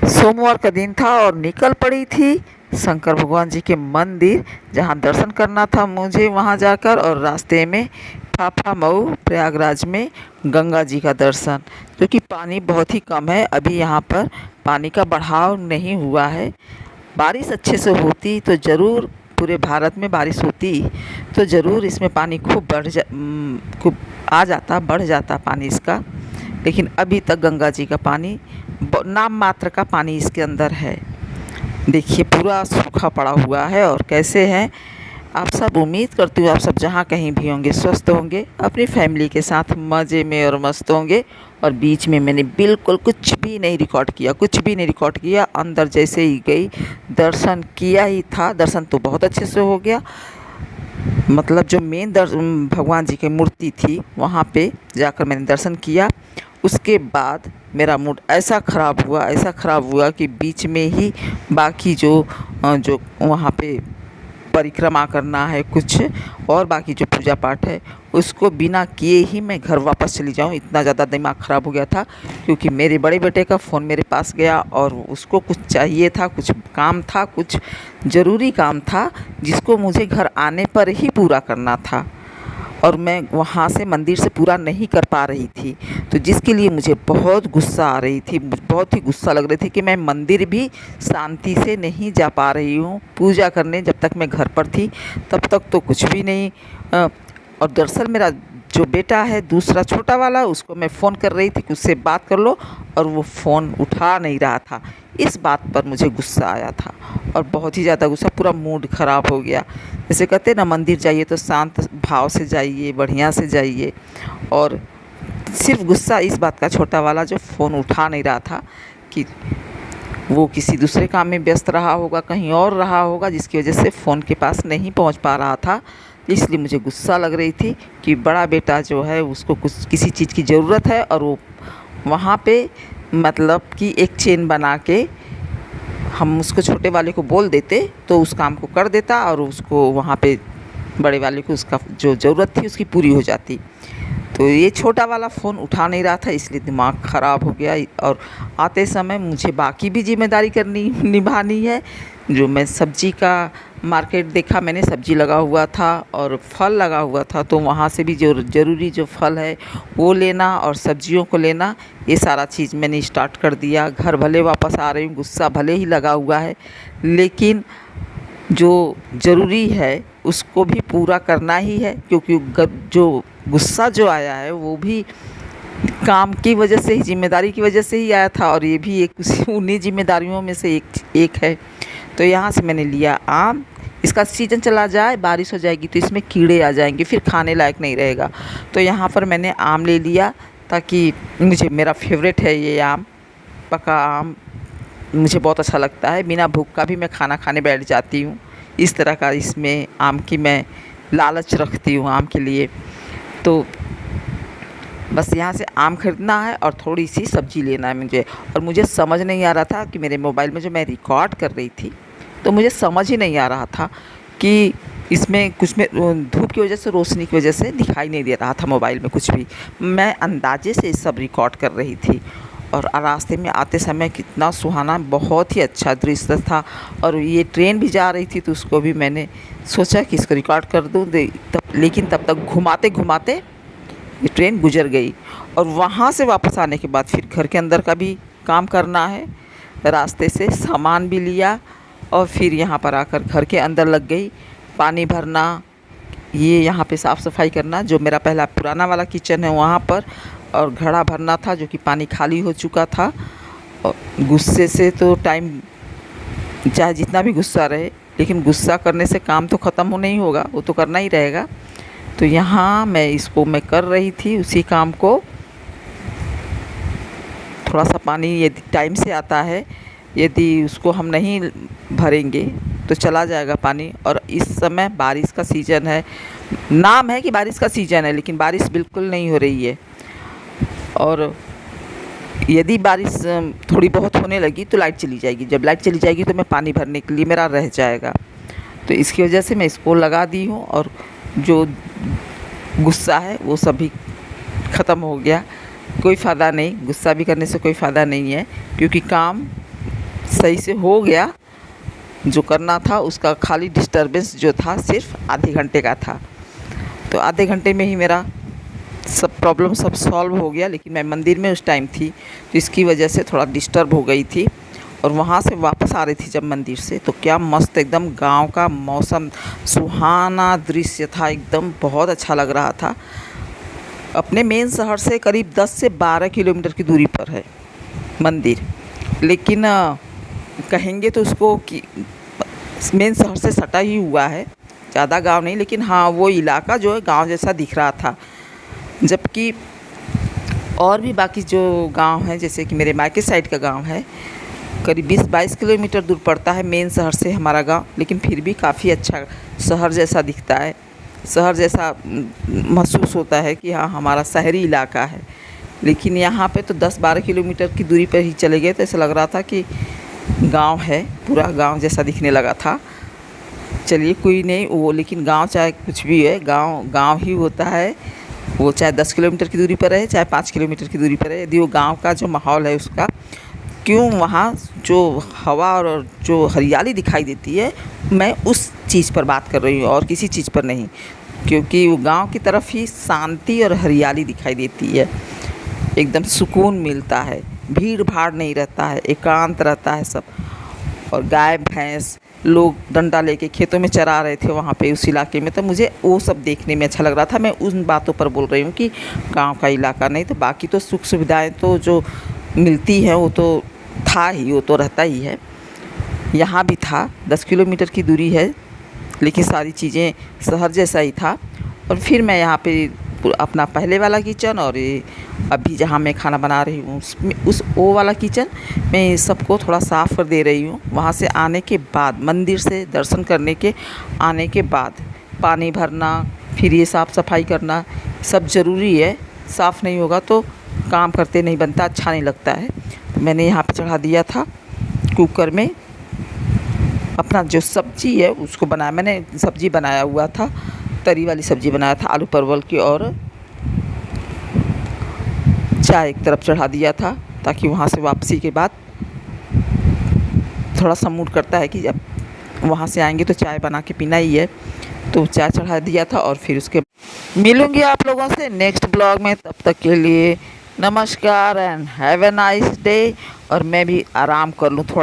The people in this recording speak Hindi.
सोमवार का दिन था और निकल पड़ी थी शंकर भगवान जी के मंदिर, जहाँ दर्शन करना था मुझे वहाँ जाकर। और रास्ते में फाफा मऊ प्रयागराज में गंगा जी का दर्शन, क्योंकि पानी बहुत ही कम है अभी यहाँ पर, पानी का बढ़ाव नहीं हुआ है। बारिश अच्छे से होती तो ज़रूर, पूरे भारत में बारिश होती तो ज़रूर इसमें पानी खूब आ जाता, बढ़ जाता पानी इसका। लेकिन अभी तक गंगा जी का पानी नाम मात्र का पानी इसके अंदर है। देखिए पूरा सूखा पड़ा हुआ है। और कैसे हैं आप सब? उम्मीद करती हूँ आप सब जहाँ कहीं भी होंगे स्वस्थ होंगे, अपनी फैमिली के साथ मज़े में और मस्त होंगे। और बीच में मैंने बिल्कुल कुछ भी नहीं रिकॉर्ड किया, कुछ भी नहीं रिकॉर्ड किया। अंदर जैसे ही गई दर्शन किया ही था, दर्शन तो बहुत अच्छे से हो गया। मतलब जो मेन भगवान जी की मूर्ति थी वहाँ पे जाकर मैंने दर्शन किया। उसके बाद मेरा मूड ऐसा ख़राब हुआ कि बीच में ही बाकी जो वहाँ पे परिक्रमा करना है कुछ, और बाकी जो पूजा पाठ है उसको बिना किए ही मैं घर वापस चली जाऊँ, इतना ज़्यादा दिमाग ख़राब हो गया था। क्योंकि मेरे बड़े बेटे का फ़ोन मेरे पास गया और उसको कुछ चाहिए था, कुछ काम था, कुछ ज़रूरी काम था जिसको मुझे घर आने पर ही पूरा करना था। और मैं वहाँ से मंदिर से पूरा नहीं कर पा रही थी, तो जिसके लिए मुझे बहुत गुस्सा आ रही थी, बहुत ही गुस्सा लग रही थी कि मैं मंदिर भी शांति से नहीं जा पा रही हूँ पूजा करने। जब तक मैं घर पर थी तब तक तो कुछ भी नहीं। और दरअसल मेरा जो बेटा है दूसरा छोटा वाला, उसको मैं फ़ोन कर रही थी कि उससे बात कर लो, और वो फ़ोन उठा नहीं रहा था। इस बात पर मुझे गुस्सा आया था और बहुत ही ज़्यादा गुस्सा, पूरा मूड ख़राब हो गया। जैसे कहते हैं ना, मंदिर जाइए तो शांत भाव से जाइए, बढ़िया से जाइए। और सिर्फ गुस्सा इस बात का, छोटा वाला जो फ़ोन उठा नहीं रहा था, कि वो किसी दूसरे काम में व्यस्त रहा होगा, कहीं और रहा होगा, जिसकी वजह से फ़ोन के पास नहीं पहुंच पा रहा था। इसलिए मुझे गुस्सा लग रही थी कि बड़ा बेटा जो है उसको कुछ किसी चीज़ की ज़रूरत है, और वो वहाँ पे मतलब कि एक चेन बना के हम उसको छोटे वाले को बोल देते तो उस काम को कर देता, और उसको वहाँ पे बड़े वाले को उसका जो ज़रूरत थी उसकी पूरी हो जाती। तो ये छोटा वाला फ़ोन उठा नहीं रहा था, इसलिए दिमाग ख़राब हो गया। और आते समय मुझे बाकी भी ज़िम्मेदारी निभानी है। जो मैं सब्ज़ी का मार्केट देखा, मैंने सब्ज़ी लगा हुआ था और फल लगा हुआ था, तो वहाँ से भी जो ज़रूरी जो फल है वो लेना और सब्ज़ियों को लेना, ये सारा चीज़ मैंने स्टार्ट कर दिया। घर भले वापस आ रही हूँ, गुस्सा भले ही लगा हुआ है, लेकिन जो ज़रूरी है उसको भी पूरा करना ही है। क्योंकि जो गुस्सा जो आया है वो भी काम की वजह से ही, जिम्मेदारी की वजह से ही आया था, और ये भी एक उन्हीं जिम्मेदारियों में से एक है। तो यहाँ से मैंने लिया आम। इसका सीज़न चला जाए, बारिश हो जाएगी तो इसमें कीड़े आ जाएंगे, फिर खाने लायक नहीं रहेगा। तो यहाँ पर मैंने आम ले लिया, ताकि मेरा फेवरेट है ये आम, पका आम मुझे बहुत अच्छा लगता है। बिना भूख का भी मैं खाना खाने बैठ जाती हूँ। इस तरह का इसमें आम की मैं लालच रखती हूँ आम के लिए। तो बस यहाँ से आम खरीदना है और थोड़ी सी सब्ज़ी लेना है मुझे। और मुझे समझ नहीं आ रहा था कि मेरे मोबाइल में जो मैं रिकॉर्ड कर रही थी, तो मुझे समझ ही नहीं आ रहा था कि इसमें कुछ में धूप की वजह से, रोशनी की वजह से दिखाई नहीं दे रहा था मोबाइल में कुछ भी। मैं अंदाजे से सब रिकॉर्ड कर रही थी। और रास्ते में आते समय कितना सुहाना, बहुत ही अच्छा दृश्य था। और ये ट्रेन भी जा रही थी, तो उसको भी मैंने सोचा कि इसको रिकॉर्ड कर दूँ, लेकिन तब तक घुमाते घुमाते ये ट्रेन गुजर गई। और वहाँ से वापस आने के बाद फिर घर के अंदर का भी काम करना है, रास्ते से सामान भी लिया, और फिर यहाँ पर आकर घर के अंदर लग गई। पानी भरना, ये यहाँ पे साफ़ सफाई करना, जो मेरा पहला पुराना वाला किचन है वहाँ पर, और घड़ा भरना था जो कि पानी खाली हो चुका था। और गुस्से से तो टाइम, चाहे जितना भी गुस्सा रहे, लेकिन गुस्सा करने से काम तो ख़त्म हो नहीं होगा, वो तो करना ही रहेगा। तो यहाँ मैं कर रही थी उसी काम को। थोड़ा सा पानी यदि टाइम से आता है, यदि उसको हम नहीं भरेंगे तो चला जाएगा पानी। और इस समय बारिश का सीज़न है, नाम है कि बारिश का सीज़न है, लेकिन बारिश बिल्कुल नहीं हो रही है। और यदि बारिश थोड़ी बहुत होने लगी तो लाइट चली जाएगी। जब लाइट चली जाएगी तो मैं पानी भरने के लिए मेरा रह जाएगा। तो इसकी वजह से मैं इसको लगा दी हूँ, और जो गुस्सा है वो सभी ख़त्म हो गया। कोई फ़ायदा नहीं, गुस्सा भी करने से कोई फ़ायदा नहीं है, क्योंकि काम सही से हो गया। जो करना था उसका खाली डिस्टरबेंस जो था सिर्फ आधे घंटे का था। तो आधे घंटे में ही मेरा सब प्रॉब्लम सब सॉल्व हो गया। लेकिन मैं मंदिर में उस टाइम थी तो इसकी वजह से थोड़ा डिस्टर्ब हो गई थी। और वहाँ से वापस आ रही थी जब मंदिर से, तो क्या मस्त एकदम गांव का मौसम, सुहाना दृश्य था एकदम, बहुत अच्छा लग रहा था। अपने मेन शहर से करीब 10 से 12 किलोमीटर की दूरी पर है मंदिर। लेकिन कहेंगे तो उसको कि मेन शहर से सटा ही हुआ है, ज़्यादा गांव नहीं। लेकिन हाँ, वो इलाका जो है गांव जैसा दिख रहा था। जबकि और भी बाकी जो गांव हैं, जैसे कि मेरे मायके साइड का गांव है, करीब 20-22 किलोमीटर दूर पड़ता है मेन शहर से हमारा गांव। लेकिन फिर भी काफ़ी अच्छा शहर जैसा दिखता है, शहर जैसा महसूस होता है कि हाँ हमारा शहरी इलाका है। लेकिन यहाँ पे तो 10-12 किलोमीटर की दूरी पर ही चले गए तो ऐसा लग रहा था कि गांव है, पूरा गांव जैसा दिखने लगा था। चलिए कोई नहीं, वो लेकिन गांव चाहे कुछ भी है, गांव गांव ही होता है। वो चाहे 10 किलोमीटर की दूरी पर रहे, चाहे 5 किलोमीटर की दूरी पर रहे, यदि वो गांव का जो माहौल है उसका, क्यों वहाँ जो हवा और जो हरियाली दिखाई देती है, मैं उस चीज़ पर बात कर रही हूँ और किसी चीज़ पर नहीं। क्योंकि वो गांव की तरफ ही शांति और हरियाली दिखाई देती है, एकदम सुकून मिलता है, भीड़ भाड़ नहीं रहता है, एकांत रहता है सब। और गाय भैंस, लोग डंडा लेके खेतों में चरा रहे थे वहाँ पे उस इलाके में, तो मुझे वो सब देखने में अच्छा लग रहा था। मैं उन बातों पर बोल रही हूँ कि गांव का इलाका नहीं। तो बाकी तो सुख सुविधाएं तो जो मिलती हैं वो तो था ही, वो तो रहता ही है। यहाँ भी था, 10 किलोमीटर की दूरी है, लेकिन सारी चीज़ें शहर जैसा ही था। और फिर मैं यहाँ पे अपना पहले वाला किचन और अभी जहाँ मैं खाना बना रही हूँ उस वो वाला किचन मैं सबको थोड़ा साफ़ कर दे रही हूँ। वहाँ से आने के बाद, मंदिर से दर्शन करने के आने के बाद पानी भरना, फिर ये साफ़ सफाई करना सब ज़रूरी है। साफ़ नहीं होगा तो काम करते नहीं बनता, अच्छा नहीं लगता है। तो मैंने यहाँ पे चढ़ा दिया था कुकर में अपना जो सब्ज़ी है उसको बनाया। मैंने सब्ज़ी बनाया हुआ था, तरी वाली सब्ज़ी बनाया था आलू परवल की, और चाय एक तरफ चढ़ा दिया था ताकि वहाँ से वापसी के बाद थोड़ा सा मूड करता है कि जब वहाँ से आएंगे तो चाय बना के पीना ही है। तो चाय चढ़ा दिया था और फिर उसके मिलूँगी आप लोगों से नेक्स्ट ब्लॉग में। तब तक के लिए नमस्कार and have a nice day. और मैं भी आराम कर लूँ थोड़ा।